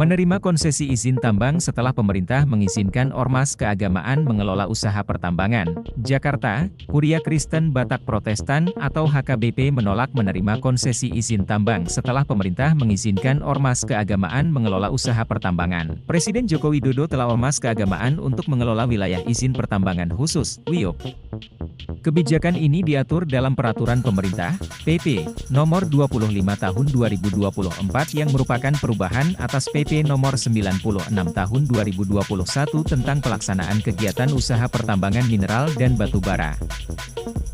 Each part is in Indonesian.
Menerima konsesi izin tambang setelah pemerintah mengizinkan ormas keagamaan mengelola usaha pertambangan. Jakarta, Kuria Kristen Batak Protestan atau HKBP menolak menerima konsesi izin tambang setelah pemerintah mengizinkan ormas keagamaan mengelola usaha pertambangan. Presiden Joko Widodo telah ormas keagamaan untuk mengelola wilayah izin pertambangan khusus, WIOP. Kebijakan ini diatur dalam Peraturan Pemerintah, PP, Nomor 25 Tahun 2024 yang merupakan perubahan atas PP Nomor 96 Tahun 2021 tentang pelaksanaan kegiatan usaha pertambangan mineral dan batu bara.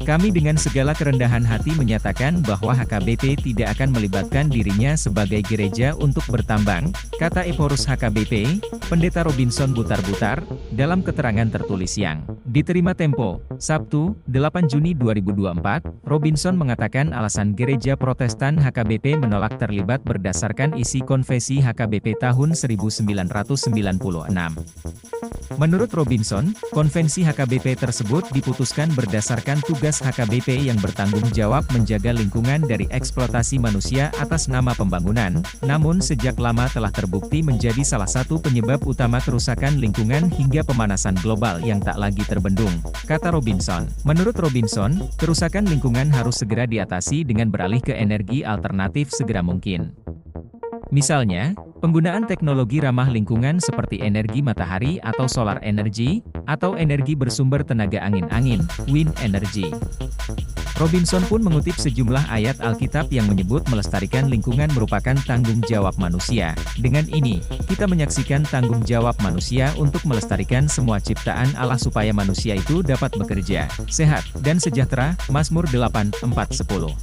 Kami dengan segala kerendahan hati menyatakan bahwa HKBP tidak akan melibatkan dirinya sebagai gereja untuk bertambang, kata Eporus HKBP, Pendeta Robinson Butar-Butar, dalam keterangan tertulis yang diterima Tempo, Sabtu, 8 Juni 2024, Robinson mengatakan alasan Gereja Protestan HKBP menolak terlibat berdasarkan isi konvensi HKBP tahun 1996. Menurut Robinson, konvensi HKBP tersebut diputuskan berdasarkan tugas HKBP yang bertanggung jawab menjaga lingkungan dari eksploitasi manusia atas nama pembangunan, namun sejak lama telah terbukti menjadi salah satu penyebab utama kerusakan lingkungan hingga pemanasan global yang tak lagi terbendung, kata Robinson. Menurut Robinson, kerusakan lingkungan harus segera diatasi dengan beralih ke energi alternatif segera mungkin. Misalnya, penggunaan teknologi ramah lingkungan seperti energi matahari atau solar energy, atau energi bersumber tenaga angin, wind energy. Robinson pun mengutip sejumlah ayat Alkitab yang menyebut melestarikan lingkungan merupakan tanggung jawab manusia. Dengan ini, kita menyaksikan tanggung jawab manusia untuk melestarikan semua ciptaan Allah supaya manusia itu dapat bekerja, sehat, dan sejahtera. Mazmur 8:4-10.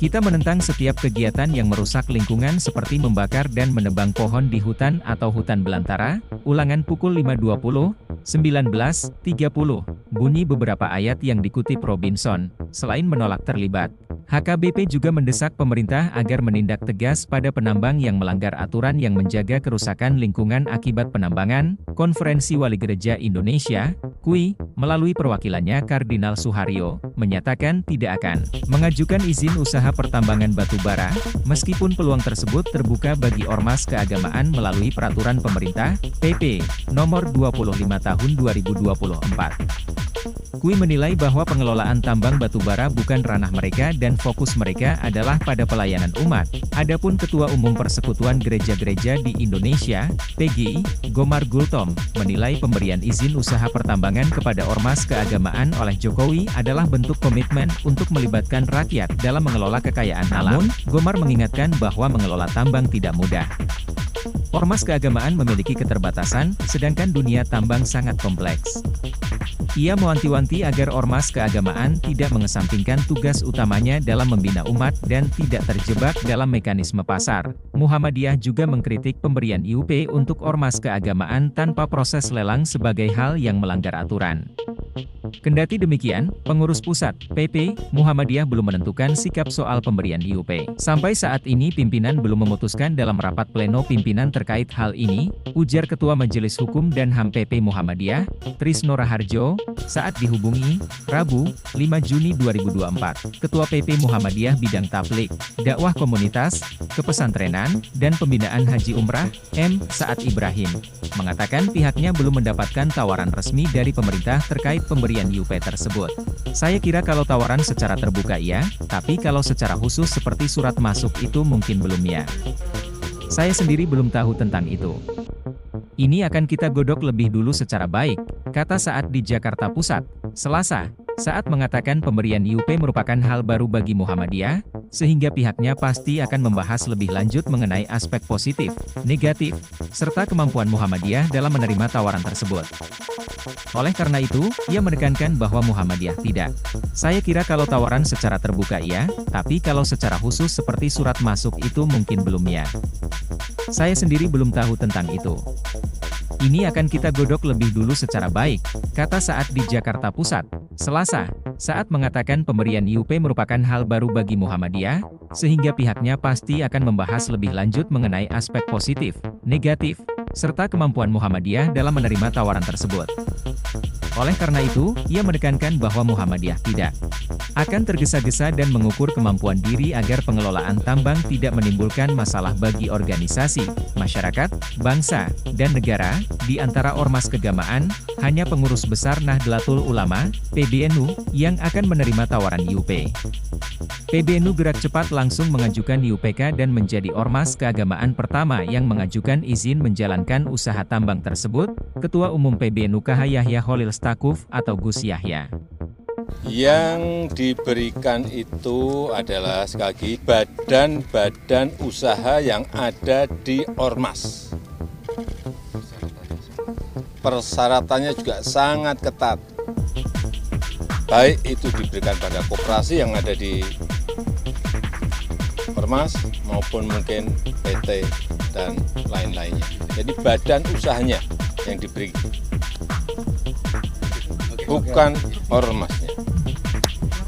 Kita menentang setiap kegiatan yang merusak lingkungan seperti membakar dan menebang pohon di hutan atau hutan belantara. Ulangan pukul 5.20, 19.30. Bunyi beberapa ayat yang dikutip Robinson. Selain menolak terlibat, HKBP juga mendesak pemerintah agar menindak tegas pada penambang yang melanggar aturan yang menjaga kerusakan lingkungan akibat penambangan. Konferensi Wali Gereja Indonesia, KUI, melalui perwakilannya Kardinal Suharyo, menyatakan tidak akan mengajukan izin usaha pertambangan batu bara, meskipun peluang tersebut terbuka bagi ormas keagamaan melalui Peraturan Pemerintah, PP, Nomor 25 Tahun 2024. KUI menilai bahwa pengelolaan tambang batubara bukan ranah mereka dan fokus mereka adalah pada pelayanan umat. Adapun Ketua Umum Persekutuan Gereja-Gereja di Indonesia, PGI, Gomar Gultom, menilai pemberian izin usaha pertambangan kepada ormas keagamaan oleh Jokowi adalah bentuk komitmen untuk melibatkan rakyat dalam mengelola kekayaan alam. Gomar mengingatkan bahwa mengelola tambang tidak mudah. Ormas keagamaan memiliki keterbatasan, sedangkan dunia tambang sangat kompleks. Ia mewanti-wanti agar ormas keagamaan tidak mengesampingkan tugas utamanya dalam membina umat dan tidak terjebak dalam mekanisme pasar. Muhammadiyah juga mengkritik pemberian IUP untuk ormas keagamaan tanpa proses lelang sebagai hal yang melanggar aturan. Kendati demikian, pengurus pusat, PP, Muhammadiyah belum menentukan sikap soal pemberian IUP. Sampai saat ini pimpinan belum memutuskan dalam rapat pleno pimpinan terkait hal ini, ujar Ketua Majelis Hukum dan HAM PP Muhammadiyah, Trisno Raharjo, saat dihubungi, Rabu, 5 Juni 2024. Ketua PP Muhammadiyah Bidang Tablik, Dakwah Komunitas, Kepesantrenan, dan Pembinaan Haji Umrah, M. Saad Ibrahim, mengatakan pihaknya belum mendapatkan tawaran resmi dari pemerintah terkait pemberian IUP tersebut. Saya kira kalau tawaran secara terbuka iya, tapi kalau secara khusus seperti surat masuk itu mungkin belum ya. Saya sendiri belum tahu tentang itu. Ini akan kita godok lebih dulu secara baik, kata Saad di Jakarta Pusat, Selasa. Saat mengatakan pemberian IUP merupakan hal baru bagi Muhammadiyah, sehingga pihaknya pasti akan membahas lebih lanjut mengenai aspek positif, negatif, serta kemampuan Muhammadiyah dalam menerima tawaran tersebut. Oleh karena itu, ia menekankan bahwa Muhammadiyah tidak. Saya kira kalau tawaran secara terbuka iya, tapi kalau secara khusus seperti surat masuk itu mungkin belum ya. Saya sendiri belum tahu tentang itu. Ini akan kita godok lebih dulu secara baik, kata Saad di Jakarta Pusat, Selasa. Saat mengatakan pemberian IUP merupakan hal baru bagi Muhammadiyah, sehingga pihaknya pasti akan membahas lebih lanjut mengenai aspek positif, negatif, serta kemampuan Muhammadiyah dalam menerima tawaran tersebut. Oleh karena itu, ia menekankan bahwa Muhammadiyah tidak akan tergesa-gesa dan mengukur kemampuan diri agar pengelolaan tambang tidak menimbulkan masalah bagi organisasi, masyarakat, bangsa, dan negara. Di antara ormas keagamaan, hanya pengurus besar Nahdlatul Ulama, PBNU, yang akan menerima tawaran IUP. PBNU Gerak Cepat langsung mengajukan IUPK dan menjadi ormas keagamaan pertama yang mengajukan izin menjalankan usaha tambang tersebut. Ketua Umum PBNU KH Yahya Khalil Stakuf atau Gus Yahya. Yang diberikan itu adalah sekali lagi badan-badan usaha yang ada di ormas. Persyaratannya juga sangat ketat. Baik itu diberikan pada koperasi yang ada di ormas maupun mungkin PT dan lain-lainnya. Jadi badan usahanya yang diberi, bukan ormasnya.